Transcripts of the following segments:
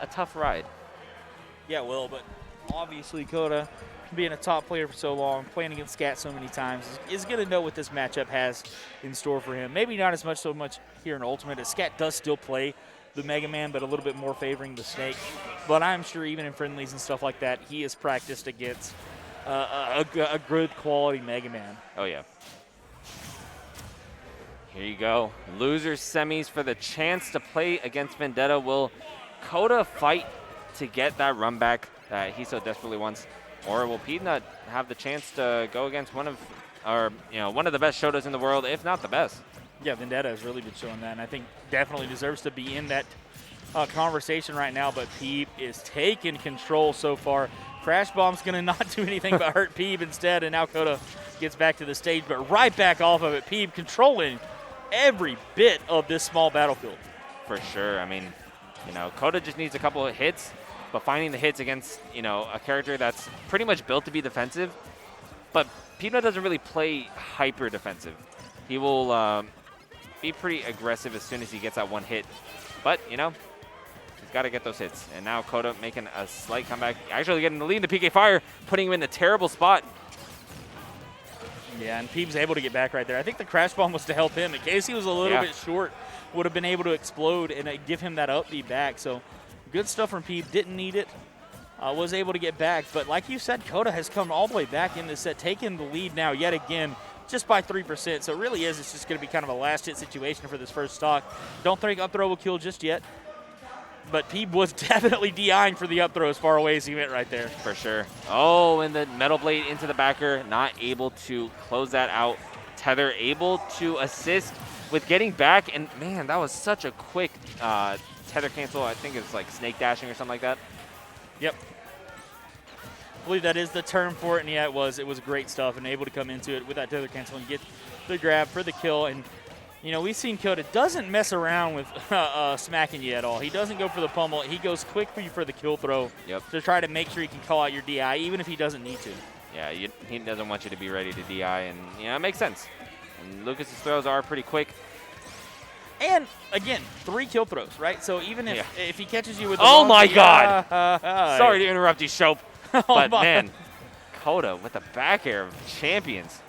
a tough ride. Yeah, well, but obviously Kota, being a top player for so long, playing against Scat so many times, is going to know what this matchup has in store for him. Maybe not as much here in Ultimate, as Scat does still play the Mega Man, but a little bit more favoring the Snake. But I'm sure even in friendlies and stuff like that, he has practiced against a good quality Mega Man. Oh, yeah. Here you go. Losers semis for the chance to play against Vendetta. Will Kota fight to get that run back that he so desperately wants? Or will Peabnut have the chance to go against one of the best Shotas in the world, if not the best? Yeah, Vendetta has really been showing that, and I think definitely deserves to be in that conversation right now, but Peeb is taking control so far. Crash Bomb's going to not do anything but hurt Peeb instead, and now Kota gets back to the stage, but right back off of it. Peeb controlling every bit of this small battlefield. For sure. I mean, Kota just needs a couple of hits, but finding the hits against, a character that's pretty much built to be defensive, but Peabnut doesn't really play hyper defensive. He will be pretty aggressive as soon as he gets that one hit, but, he's got to get those hits. And now Kota making a slight comeback, actually getting the lead in the PK Fire, putting him in a terrible spot. Yeah, and Peeb's able to get back right there. I think the Crash Bomb was to help him. In case he was a little bit short, would have been able to explode and give him that up beat back. So good stuff from Peeb. Didn't need it. Was able to get back. But like you said, Kota has come all the way back in this set, taking the lead now yet again just by 3%. So it really is. It's just going to be kind of a last-hit situation for this first stock. Don't think up throw will kill just yet. But Peeb was definitely DIing for the up throw as far away as he went right there. For sure. Oh, and the Metal Blade into the backer, not able to close that out. Tether able to assist with getting back, and man, that was such a quick tether cancel. I think it's like snake dashing or something like that. Yep. I believe that is the term for it, and yeah, it was great stuff, and able to come into it with that tether cancel and get the grab for the kill. And we've seen Kota doesn't mess around with smacking you at all. He doesn't go for the pummel. He goes quickly for the kill throw to try to make sure he can call out your DI, even if he doesn't need to. Yeah, he doesn't want you to be ready to DI, and it makes sense. And Lucas's throws are pretty quick. And, again, 3 kill throws, right? So even if he catches you with the God! Sorry to interrupt you, Shope. But, man, Kota with the back air of champions.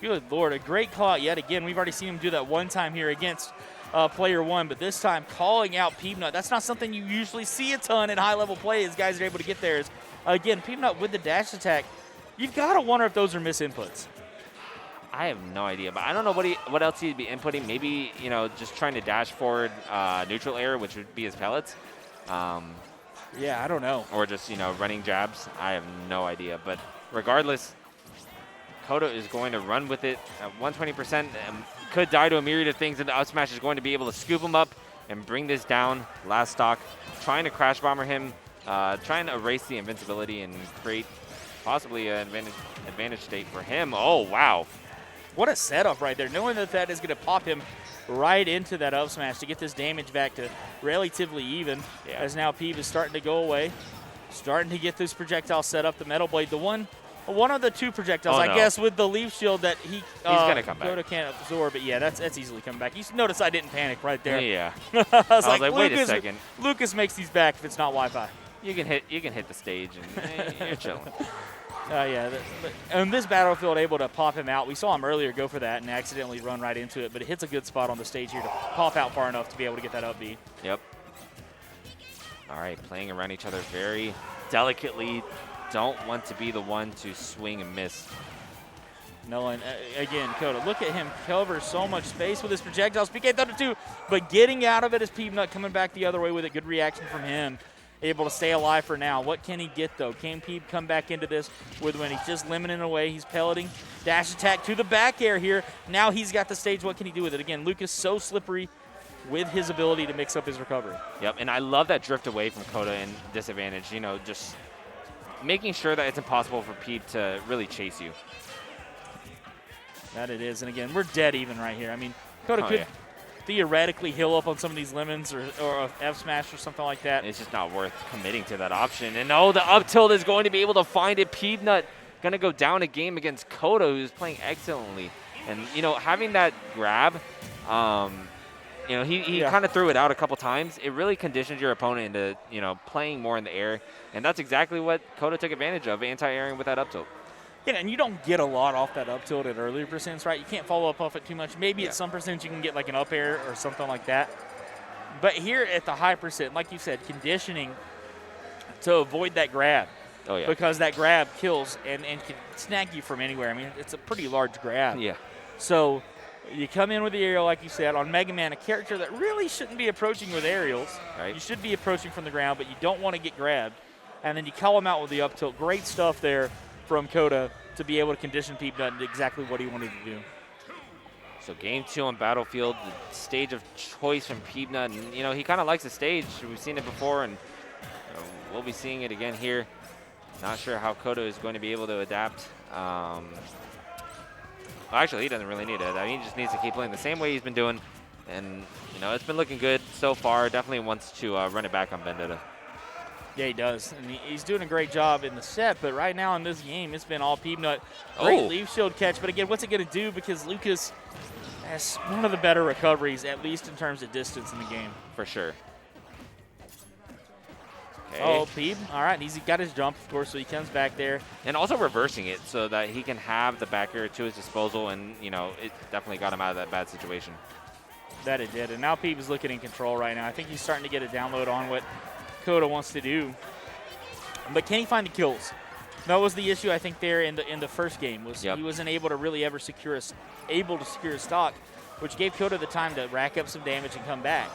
Good Lord, a great call out yet again. We've already seen him do that one time here against player one, but this time calling out Peabnut. That's not something you usually see a ton in high-level play as guys are able to get there. Again, Peabnut with the dash attack. You've got to wonder if those are misinputs. I have no idea, but I don't know what else he'd be inputting. Maybe, just trying to dash forward neutral air, which would be his pellets. Yeah, I don't know. Or just, running jabs. I have no idea. But regardless, Kota is going to run with it at 120%. Could die to a myriad of things, and the up smash is going to be able to scoop him up and bring this down. Last stock, trying to crash bomber him, trying to erase the invincibility and create possibly an advantage state for him. Oh, wow. What a setup right there, knowing that is going to pop him right into that up smash to get this damage back to relatively even, as now Peeb is starting to go away, starting to get this projectile set up, the Metal Blade, the one of the 2 projectiles, I guess, with the leaf shield that he's going to come back. Kota can't absorb, but yeah, that's easily coming back. You notice I didn't panic right there. Yeah. I was like, wait a second. Lucas makes these back if it's not Wi-Fi. You can hit the stage and you're chilling. And this battlefield able to pop him out. We saw him earlier go for that and accidentally run right into it, but it hits a good spot on the stage here to pop out far enough to be able to get that up B. Yep. All right, playing around each other very delicately. Don't want to be the one to swing and miss. No, and again, Kota, look at him cover so much space with his projectiles. PK Thunder 2, but getting out of it is Peabnut coming back the other way with a good reaction from him. Able to stay alive for now. What can he get, though? Can Peeb come back into this with when he's just limiting away? He's pelleting. Dash attack to the back air here. Now he's got the stage. What can he do with it? Again, Lucas so slippery with his ability to mix up his recovery. Yep, and I love that drift away from Kota and disadvantage. Just making sure that it's impossible for Peeb to really chase you. That it is. And again, we're dead even right here. I mean, Kota could theoretically heal up on some of these lemons or a F smash or something like that. It's just not worth committing to that option. And the up tilt is going to be able to find it. Peabnut going to go down a game against Kota, who's playing excellently. And, having that grab You know, he kind of threw it out a couple times. It really conditions your opponent into, you know, playing more in the air. And that's exactly what Kota took advantage of, anti-airing with that up tilt. Yeah, and you don't get a lot off that up tilt at earlier percents, right? You can't follow up off it too much. Maybe at some percents you can get like an up air or something like that. But here at the high percent, like you said, conditioning to avoid that grab. Oh, yeah. Because that grab kills and can snag you from anywhere. I mean, it's a pretty large grab. Yeah. So you come in with the aerial, like you said, on Megaman, a character that really shouldn't be approaching with aerials. Right. You should be approaching from the ground, but you don't want to get grabbed. And then you call him out with the up tilt. Great stuff there from Kota to be able to condition Peabnut into exactly what he wanted to do. So game 2 on Battlefield, the stage of choice from Peabnut. And, you know, he kind of likes the stage. We've seen it before, and we'll be seeing it again here. Not sure how Kota is going to be able to adapt. Well, actually, he doesn't really need it. I mean, he just needs to keep playing the same way he's been doing. And, you know, it's been looking good so far. Definitely wants to run it back on Vendetta. Yeah, he does. And he's doing a great job in the set, but right now in this game, it's been all Peabnut. Great leaf shield catch, but again, what's it going to do? Because Lucas has one of the better recoveries, at least in terms of distance in the game. For sure. Okay. Oh, Peab. All right, he's got his jump, of course, so he comes back there. And also reversing it so that he can have the back air to his disposal, and, you know, it definitely got him out of that bad situation. That it did, and now Peab is looking in control right now. I think he's starting to get a download on what Kota wants to do. But can he find the kills? That was the issue, I think, there in the first game, was he wasn't able to really ever secure a stock, which gave Kota the time to rack up some damage and come back.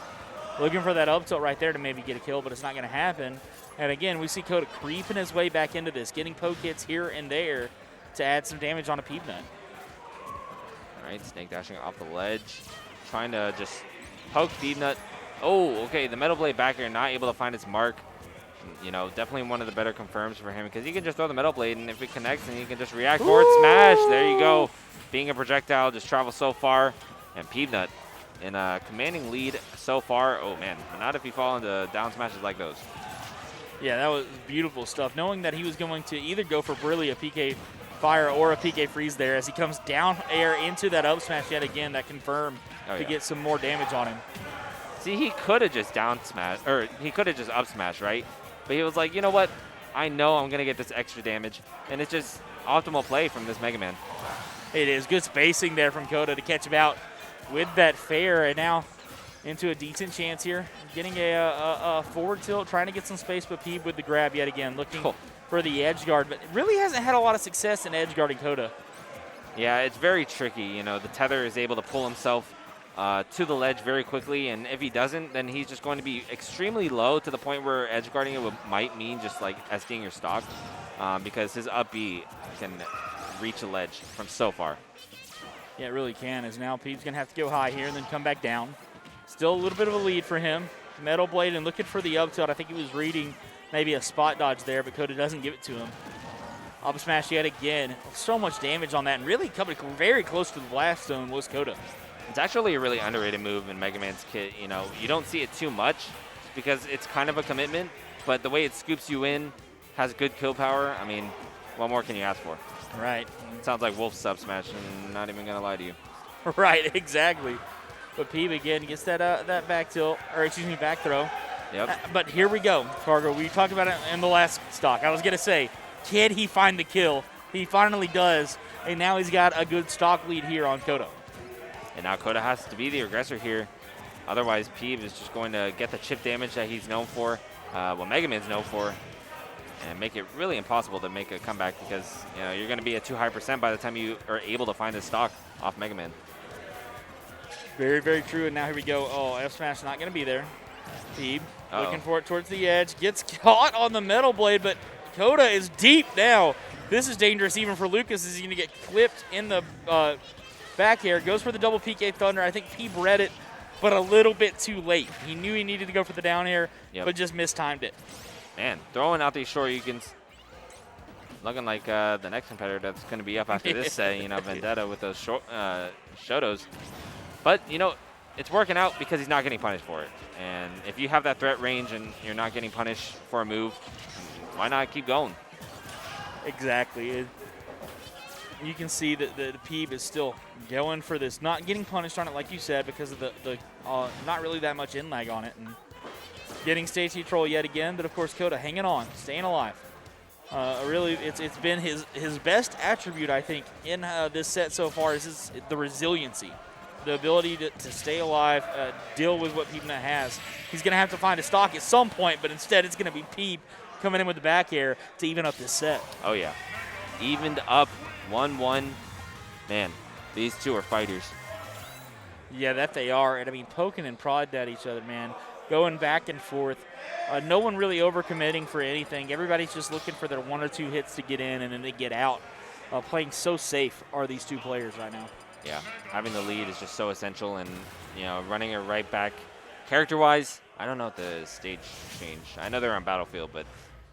Looking for that up tilt right there to maybe get a kill, but it's not going to happen. And again, we see Kota creeping his way back into this, getting poke hits here and there to add some damage on a Peabnut. All right, snake dashing off the ledge, trying to just poke Peabnut. Oh, okay, the Metal Blade back air not able to find its mark. You know, definitely one of the better confirms for him, because he can just throw the Metal Blade, and if it connects, then he can just react forward smash. There you go. Being a projectile, just travels so far. And Peabnut in a commanding lead so far. Oh, man, not if you fall into down smashes like those. Yeah, that was beautiful stuff. Knowing that he was going to either go for Brilly, a PK Fire, or a PK Freeze there as he comes down air into that up smash yet again, that confirmed to get some more damage on him. See, he could have just down smash, or he could have just up smash, right? But he was like, you know what? I know I'm going to get this extra damage. And it's just optimal play from this Mega Man. It is. Good spacing there from Kota to catch him out with that fair. And now into a decent chance here. Getting a forward tilt, trying to get some space, but Peab with the grab yet again. Looking for the edge guard, but really hasn't had a lot of success in edge guarding Kota. Yeah, it's very tricky. You know, the tether is able to pull himself to the ledge very quickly, and if he doesn't, then he's just going to be extremely low to the point where edge guarding it might mean just like SDing your stock, because his up B can reach a ledge from so far. Yeah, it really can, as now Peab's going to have to go high here and then come back down. Still a little bit of a lead for him. Metal Blade and looking for the up tilt. I think he was reading maybe a spot dodge there, but Kota doesn't give it to him. Up smash yet again. So much damage on that, and really coming very close to the blast zone was Kota. It's actually a really underrated move in Mega Man's kit. You know, you don't see it too much because it's kind of a commitment, but the way it scoops you in, has good kill power. I mean, what more can you ask for? Right. It sounds like Wolf's sub smash, and not even going to lie to you. Right, exactly. But Peab again gets that back tilt, or excuse me, back throw. Yep. But here we go, Fargo. We talked about it in the last stock. I was going to say, can he find the kill? He finally does, and now he's got a good stock lead here on Kota. And now Kota has to be the aggressor here. Otherwise, Peab is just going to get the chip damage that he's known for, what Mega Man's known for, and make it really impossible to make a comeback because, you know, you're going to be at too high % by the time you are able to find this stock off Mega Man. Very, very true. And now here we go. Oh, F smash not going to be there. Peab looking for it towards the edge. Gets caught on the Metal Blade, but Kota is deep now. This is dangerous even for Lucas as he's going to get clipped in the back air. Goes for the double PK Thunder. I think Peab read it, but a little bit too late. He knew he needed to go for the down air, but just mistimed it. Man, throwing out these short Yukins. Looking like the next competitor that's going to be up after this set, you know, Vendetta with those short Shotos. But, you know, it's working out because he's not getting punished for it. And if you have that threat range and you're not getting punished for a move, why not keep going? Exactly. You can see that the Peeb is still going for this, not getting punished on it like you said because of the not really that much in lag on it, and getting stage control yet again. But of course, Kota hanging on, staying alive. Really, it's been his best attribute, I think, in this set so far is the resiliency, the ability to stay alive, deal with what Peabnut has. He's going to have to find a stock at some point, but instead it's going to be Peeb coming in with the back air to even up this set. Oh, yeah. Evened up 1-1. Man, these two are fighters. Yeah, that they are. And, I mean, poking and prodding at each other, man, going back and forth. No one really overcommitting for anything. Everybody's just looking for their 1 or 2 hits to get in and then they get out. Playing so safe are these two players right now. Yeah, having the lead is just so essential, and, you know, running it right back. Character-wise, I don't know if the stage changed. I know they're on Battlefield, but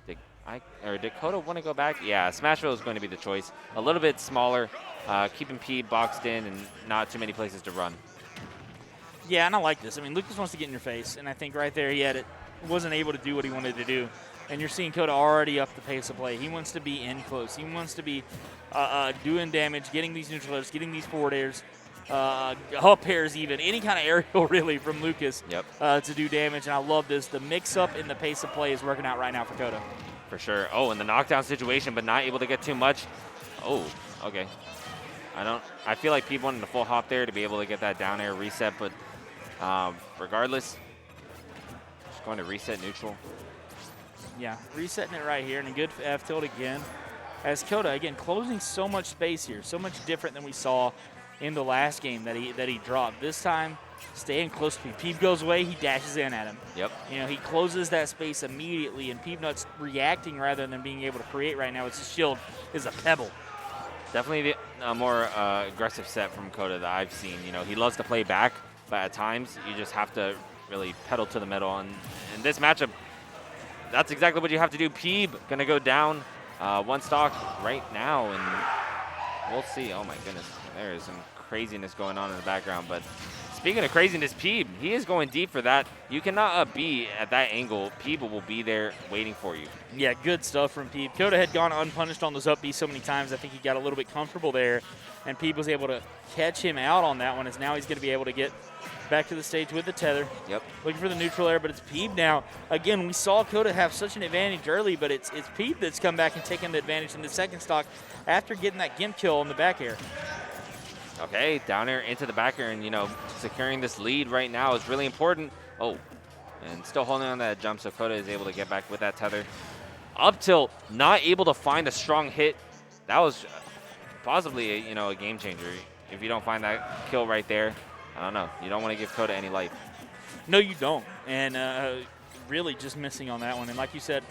did Kota want to go back? Yeah, Smashville is going to be the choice. A little bit smaller, keeping P boxed in and not too many places to run. Yeah, and I like this. I mean, Lucas wants to get in your face, and I think right there he had it. Wasn't able to do what he wanted to do. And you're seeing Kota already up the pace of play. He wants to be in close. He wants to be doing damage, getting these neutral airs, getting these forward airs, up airs even, any kind of aerial really from Lucas to do damage. And I love this. The mix-up in the pace of play is working out right now for Kota. For sure. Oh, in the knockdown situation, but not able to get too much. Oh, okay. I feel like people wanted a full hop there to be able to get that down air reset, but regardless, just going to reset neutral. Yeah, resetting it right here, and a good F tilt again. As Kota, again, closing so much space here, so much different than we saw in the last game that he dropped. This time, staying close to Peeb. Peeb goes away, he dashes in at him. Yep. You know, he closes that space immediately, and Peabnut's reacting rather than being able to create right now. His shield is a pebble. Definitely a more aggressive set from Kota that I've seen. You know, he loves to play back, but at times you just have to really pedal to the middle. And in this matchup, that's exactly what you have to do. Peeb going to go down one stock right now, and we'll see. Oh, my goodness. There is some craziness going on in the background. But speaking of craziness, Peeb, he is going deep for that. You cannot be at that angle. Peeb will be there waiting for you. Yeah, good stuff from Peeb. Kota had gone unpunished on those up Bs so many times. I think he got a little bit comfortable there, and Peeb was able to catch him out on that one, as now he's going to be able to get back to the stage with the tether. Yep. Looking for the neutral air, but it's Peeb now. Again, we saw Kota have such an advantage early, but it's Peeb that's come back and taken the advantage in the second stock after getting that gimp kill on the back air. Okay, down air into the back air, and, you know, securing this lead right now is really important. Oh, and still holding on that jump, so Kota is able to get back with that tether. Up tilt, not able to find a strong hit. That was possibly a game changer. If you don't find that kill right there, I don't know. You don't want to give Kota any life. No, you don't. And really just missing on that one. And like you said,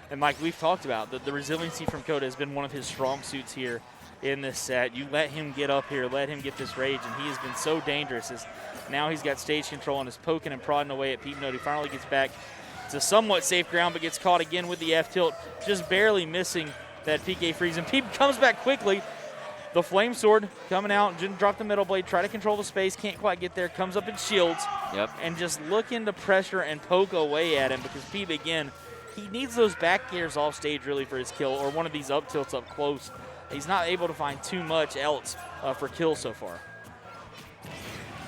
and Mike, we've talked about, the resiliency from Kota has been one of his strong suits here in this set. You let him get up here, let him get this rage, and he has been so dangerous. As now he's got stage control and is poking and prodding away at Peabnut. He finally gets back to somewhat safe ground, but gets caught again with the F-tilt, just barely missing that PK freeze. And Peeb comes back quickly. The Flame Sword coming out, didn't drop the middle blade, try to control the space, can't quite get there, comes up in shields. Yep. And just looking to pressure and poke away at him, because Peeb, again, he needs those back gears off stage really for his kill, or one of these up tilts up close. He's not able to find too much else for kills so far.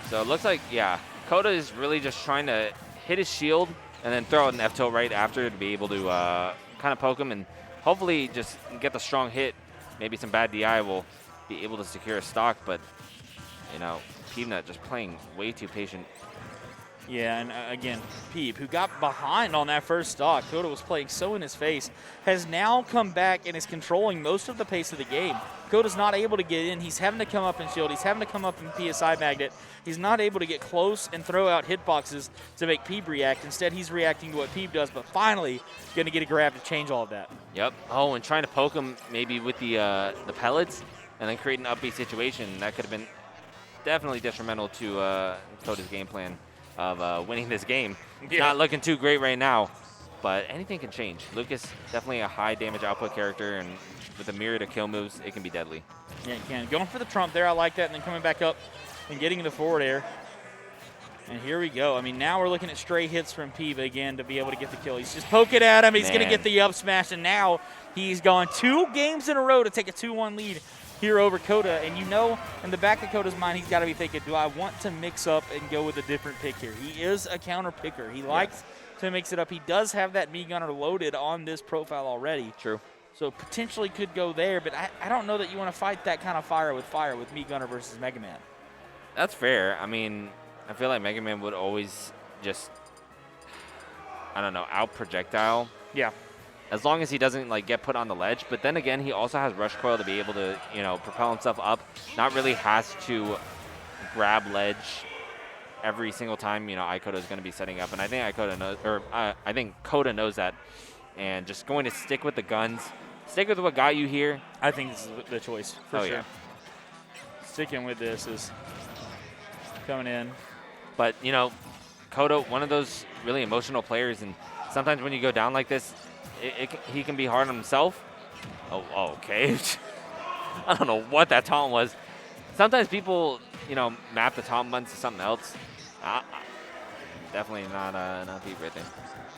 So it looks like, yeah, Kota is really just trying to hit his shield and then throw out an F-tilt right after to be able to kind of poke him and hopefully just get the strong hit. Maybe some bad DI will be able to secure a stock, but, Peabnut just playing way too patient. Yeah, and again, Peeb, who got behind on that first stock, Kota was playing so in his face, has now come back and is controlling most of the pace of the game. Kota's not able to get in. He's having to come up in shield. He's having to come up in PSI magnet. He's not able to get close and throw out hitboxes to make Peeb react. Instead, he's reacting to what Peeb does, but finally going to get a grab to change all of that. Yep. Oh, and trying to poke him maybe with the pellets and then create an upbeat situation. That could have been definitely detrimental to Kota's game plan of winning this game. Yeah. Not looking too great right now, but anything can change. Lucas, definitely a high damage output character, and with a myriad of kill moves, it can be deadly. Yeah, it can. Going for the trump there, I like that, and then coming back up and getting the forward air. And here we go. I mean, now we're looking at stray hits from Peeb again to be able to get the kill. He's just poking at him. He's going to get the up smash, and now he's gone 2 games in a row to take a 2-1 lead here over Kota. And you know, in the back of Kota's mind, he's got to be thinking, do I want to mix up and go with a different pick here? He is a counter picker. He likes to mix it up. He does have that Meat Gunner loaded on this profile already. True. So potentially could go there, but I don't know that you want to fight that kind of fire with Meat Gunner versus Megaman. That's fair. I mean, I feel like Megaman would always just, I don't know, out-projectile. Yeah. As long as he doesn't, like, get put on the ledge. But then again, he also has Rush Coil to be able to, you know, propel himself up. Not really has to grab ledge every single time, you know, Kota is going to be setting up. And I think I think Kota knows that. And just going to stick with the guns. Stick with what got you here. I think this is the choice, for sure. Yeah. Sticking with this is coming in. But, you know, Kota, one of those really emotional players. And sometimes when you go down like this, he can be hard on himself. Oh, okay. I don't know what that taunt was. Sometimes people, you know, map the taunt buttons to something else. Definitely not Peep right there.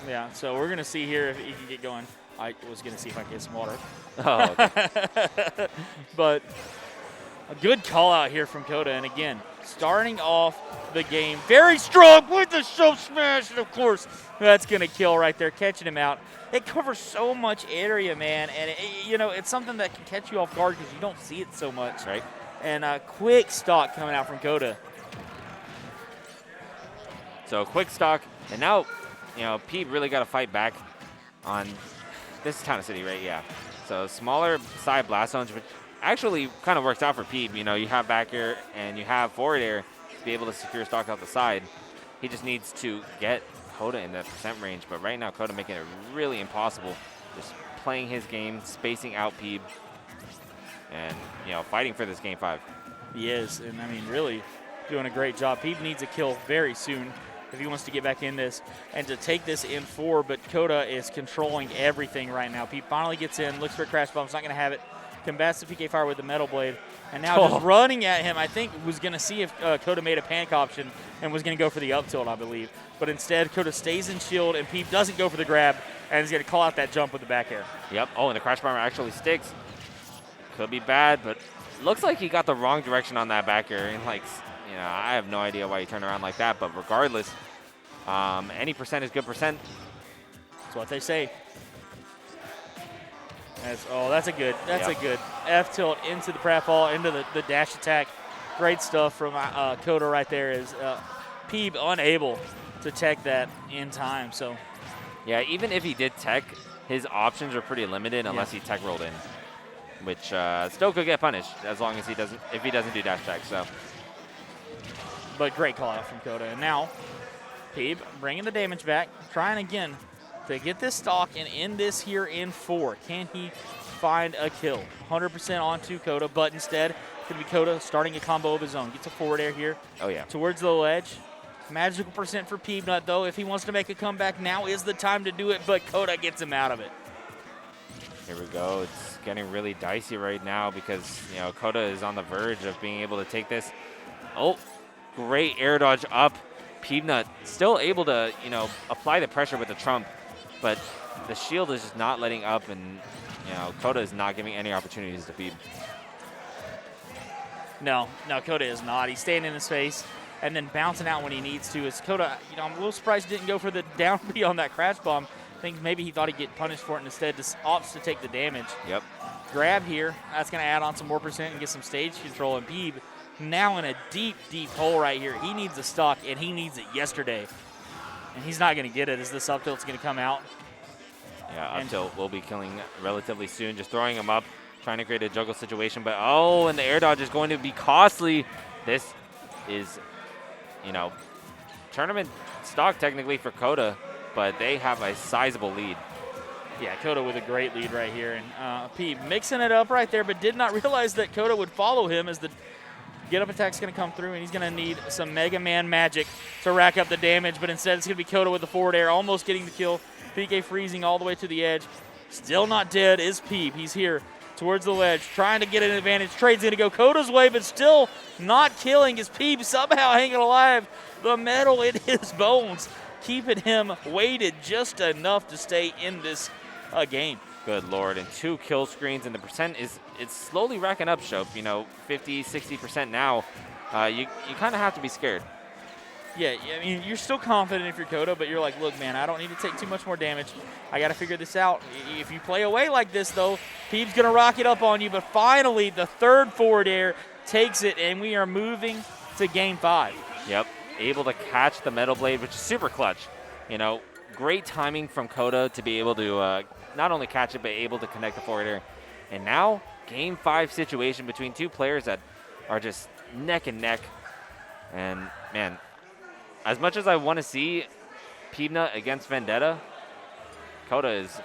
Yeah, so we're going to see here if he can get going. I was going to see if I can get some water. Oh, okay. But a good call out here from Kota. And again, starting off the game very strong with the shove smash. And of course, that's going to kill right there, catching him out. It covers so much area, man. And, you know, it's something that can catch you off guard because you don't see it so much. Right. And a quick stock coming out from Kota. So a quick stock. And now, you know, Peep really got to fight back on this is Town of City, right? Yeah. So smaller side blast zones, which actually kind of works out for Peep. You know, you have back air and you have forward air to be able to secure stock out the side. He just needs to get Kota in that percent range. But right now, Kota making it really impossible. Just playing his game, spacing out Peep, and, you know, fighting for this game 5. He is, and I mean, really doing a great job. Peep needs a kill very soon if he wants to get back in this and to take this in 4, but Kota is controlling everything right now. Peep finally gets in, looks for a crash bomb, not going to have it, combats the PK fire with the metal blade, and now just running at him, I think was going to see if Kota made a panic option and was going to go for the up tilt, I believe. But instead, Kota stays in shield, and Peep doesn't go for the grab, and he's going to call out that jump with the back air. Yep. Oh, and the crash bomber actually sticks. Could be bad, but looks like he got the wrong direction on that back air. And, like, you know, I have no idea why he turned around like that, but regardless, any percent is good percent. That's what they say. That's a good F tilt into the pratfall, into the dash attack. Great stuff from Kota right there. Is Peeb unable to tech that in time. So yeah, even if he did tech, his options are pretty limited unless he tech rolled in, which still could get punished as long as if he doesn't do dash tech. So, but great call out from Kota. And now Peeb bringing the damage back, trying again to get this stock and end this here in 4. Can he find a kill? 100% onto Kota, but instead it's going to be Kota starting a combo of his own. Gets a forward air here. Oh, yeah. Towards the ledge. Magical percent for Peabnut, though. If he wants to make a comeback, now is the time to do it, but Kota gets him out of it. Here we go. It's getting really dicey right now because, you know, Kota is on the verge of being able to take this. Oh, great air dodge up. Peabnut still able to, you know, apply the pressure with the trump, but the shield is just not letting up, and, you know, Kota is not giving any opportunities to Peeb. No, Kota is not. He's staying in his face and then bouncing out when he needs to. It's Kota, you know, I'm a little surprised he didn't go for the down B on that crash bomb. I think maybe he thought he'd get punished for it, and instead just opts to take the damage. Yep. Grab here. That's going to add on some more percent and get some stage control, and Peeb now in a deep, deep hole right here. He needs a stock, and he needs it yesterday. And he's not going to get it as this up tilt's going to come out. Yeah, up tilt will be killing relatively soon. Just throwing him up, trying to create a juggle situation. But, oh, and the air dodge is going to be costly. This is, you know, tournament stock technically for Kota, but they have a sizable lead. Yeah, Kota with a great lead right here. And Peeb mixing it up right there, but did not realize that Kota would follow him as the get-up attack's going to come through, and he's going to need some Mega Man magic to rack up the damage, but instead it's going to be Kota with the forward air, almost getting the kill. PK freezing all the way to the edge. Still not dead is Peeb. He's here towards the ledge, trying to get an advantage. Trade's going to go Kota's way, but still not killing as Peeb somehow hanging alive. The metal in his bones, keeping him weighted just enough to stay in this game. Good Lord. And 2 kill screens, and the percent it's slowly racking up, Shope. 50, 60% now. You kind of have to be scared. Yeah, I mean, you're still confident if you're Kota, but you're like, look, man, I don't need to take too much more damage. I got to figure this out. If you play away like this, though, Peeb's going to rock it up on you. But finally, the third forward air takes it, and we are moving to game 5. Yep, able to catch the Metal Blade, which is super clutch. Great timing from Kota to be able to not only catch it, but able to connect the forward air. And now, game 5 situation between 2 players that are just neck and neck. And, man, as much as I want to see Peabnut against Vendetta, Kota is,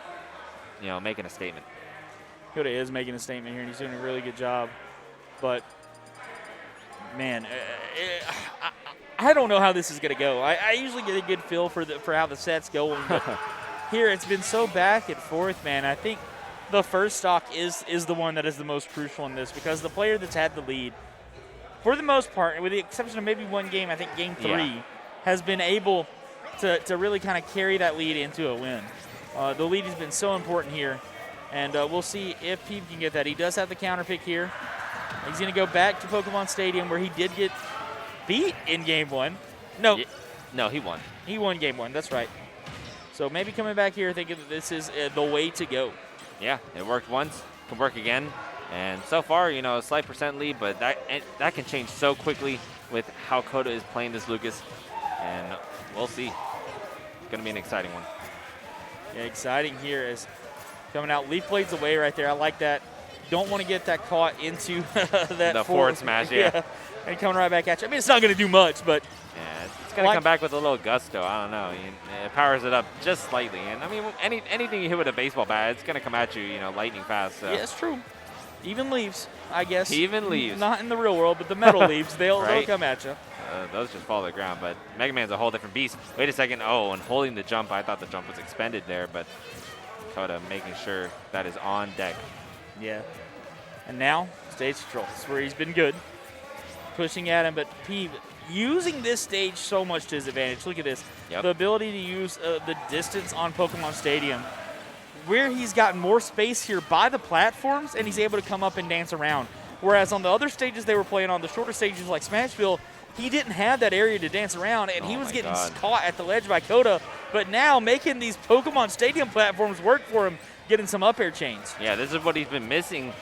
making a statement. Kota is making a statement here, and he's doing a really good job. But, man, I don't know how this is going to go. I usually get a good feel for how the set's going. But here, it's been so back and forth, man. I think the first stock is the one that is the most crucial in this, because the player that's had the lead, for the most part, with the exception of maybe one game, I think game 3, has been able to really kind of carry that lead into a win. The lead has been so important here, and we'll see if Peeb can get that. He does have the counter pick here. He's going to go back to Pokemon Stadium, where he did get beat in game 1. No, he won. He won game 1, that's right. So maybe coming back here thinking that this is the way to go. Yeah, it worked once, can work again. And so far, a slight percent lead, but that can change so quickly with how Kota is playing this Lucas. And we'll see. It's going to be an exciting one. Yeah, exciting here is coming out. Leaf Blades away right there. I like that. Don't want to get that caught into that the forward smash, yeah. And coming right back at you. I mean, it's not going to do much, but yeah, it's going to come back with a little gusto. I don't know. It powers it up just slightly. And, I mean, anything you hit with a baseball bat, it's going to come at you, lightning fast. So. Yeah, it's true. Even leaves, I guess. Even leaves. Not in the real world, but the metal leaves, they'll come at you. Those just fall to the ground, but Megaman's a whole different beast. Wait a second. Oh, and holding the jump. I thought the jump was expended there, but Kota making sure that is on deck. Yeah. And now, stage control. This is where he's been good. Pushing at him, but Peeb using this stage so much to his advantage. Look at this. Yep. The ability to use the distance on Pokemon Stadium, where he's gotten more space here by the platforms, and he's able to come up and dance around. Whereas on the other stages they were playing on, the shorter stages like Smashville, he didn't have that area to dance around, and he was getting caught at the ledge by Kota. But now making these Pokemon Stadium platforms work for him, getting some up air chains. Yeah, this is what he's been missing,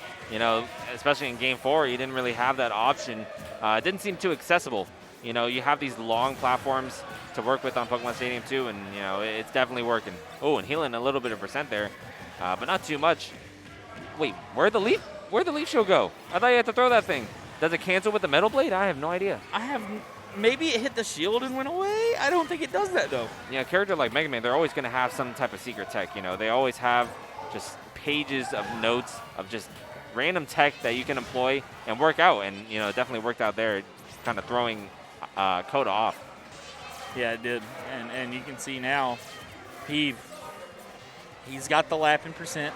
especially in Game 4. He didn't really have that option. It didn't seem too accessible. You have these long platforms to work with on Pokemon Stadium too, and, it's definitely working. Oh, and healing a little bit of percent there, but not too much. Wait, where'd the leaf show go? I thought you had to throw that thing. Does it cancel with the Metal Blade? I have no idea. Maybe it hit the shield and went away? I don't think it does that, though. Yeah, a character like Megaman, they're always going to have some type of secret tech. They always have just pages of notes of just random tech that you can employ and work out. And, it definitely worked out there, kind of throwing Kota off. Yeah, it did. And you can see now, Peeb, he's got the lapping percent.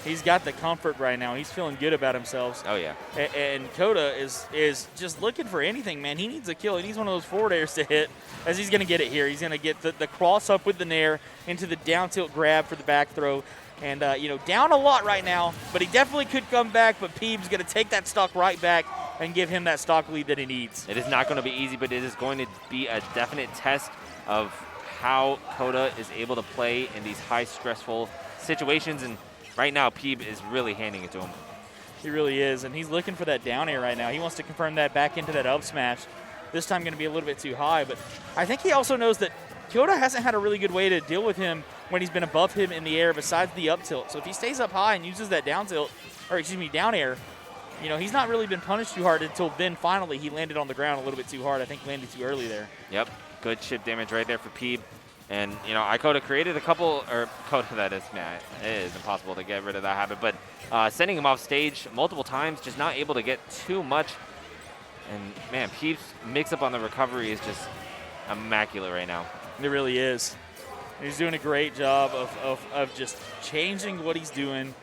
He's got the comfort right now. He's feeling good about himself. Oh, yeah. And Kota is just looking for anything, man. He needs a kill. He needs one of those forward airs to hit, as he's going to get it here. He's going to get the cross up with the nair into the down tilt grab for the back throw. And, down a lot right now, but he definitely could come back. But Peeb's going to take that stock right back and give him that stock lead that he needs. It is not going to be easy, but it is going to be a definite test of how Kota is able to play in these high stressful situations. And right now, Peeb is really handing it to him. He really is, and he's looking for that down air right now. He wants to confirm that back into that up smash. This time going to be a little bit too high, but I think he also knows that Kota hasn't had a really good way to deal with him when he's been above him in the air besides the up tilt. So if he stays up high and uses that down air, he's not really been punished too hard until then finally he landed on the ground a little bit too hard. I think landed too early there. Yep, good chip damage right there for Peeb. And, Kota created a couple, or Kota, that is, man, it is impossible to get rid of that habit. But sending him off stage multiple times, just not able to get too much. And, man, Peeb's mix-up on the recovery is just immaculate right now. It really is. He's doing a great job of just changing what he's doing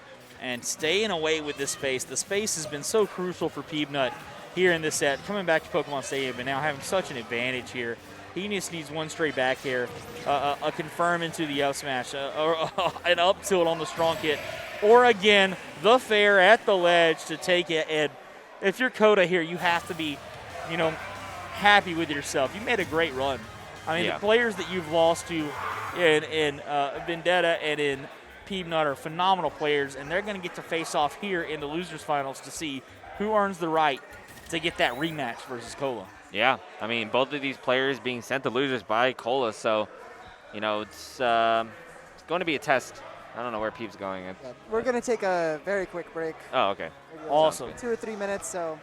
and staying away with this space. The space has been so crucial for Peabnut here in this set. Coming back to Pokemon Stadium and now having such an advantage here. He just needs one straight back here, a confirm into the up smash, or an up tilt on the strong hit, or again, the fair at the ledge to take it. And if you're Kota here, you have to be, happy with yourself. You made a great run. I mean, the players that you've lost to in Vendetta and in Peabnut are phenomenal players, and they're going to get to face off here in the losers finals to see who earns the right to get that rematch versus Cola. Yeah, I mean, both of these players being sent to losers by Cola, so, it's going to be a test. I don't know where Peeb's going. Yeah, we're going to take a very quick break. Oh, okay. Maybe Awesome. 2 or 3 minutes, so.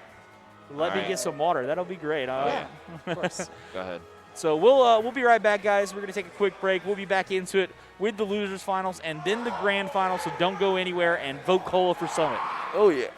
Let me get some water. That'll be great. Yeah, of course. Go ahead. So we'll be right back, guys. We're going to take a quick break. We'll be back into it with the losers finals and then the grand final, so don't go anywhere and vote Cola for Summit. Oh, yeah.